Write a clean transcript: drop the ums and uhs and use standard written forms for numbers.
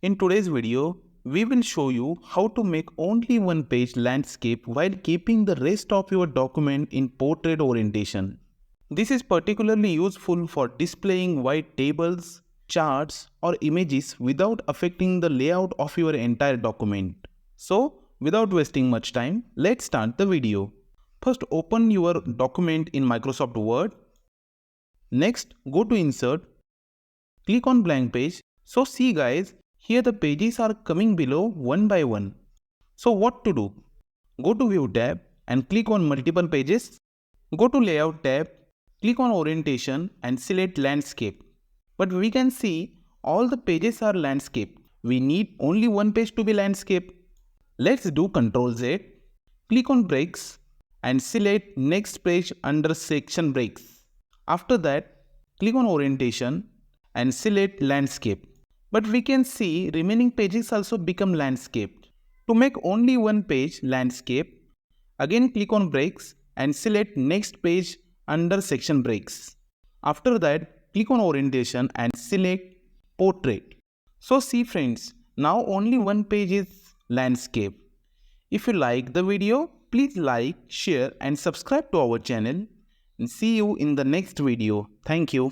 In today's video, we will show you how to make only one page landscape while keeping the rest of your document in portrait orientation. This is particularly useful for displaying wide tables, charts, or images without affecting the layout of your entire document. So, without wasting much time, let's start the video. First, open your document in Microsoft Word. Next, go to Insert. Click on Blank Page. So see guys, here the pages are coming below one by one. So what to do? Go to View tab and click on Multiple Pages. Go to Layout tab, click on Orientation and select Landscape. But we can see all the pages are landscape. We need only one page to be landscape. Let's do Ctrl Z. Click on Breaks and select Next Page under Section Breaks. After that, click on Orientation and select Landscape. But we can see remaining pages also become landscape. To make only one page landscape, again click on Breaks and select Next Page under Section Breaks. After that, click on Orientation and select Portrait. So see friends, now only one page is landscape. If you like the video, please like, share and subscribe to our channel. And see you in the next video. Thank you.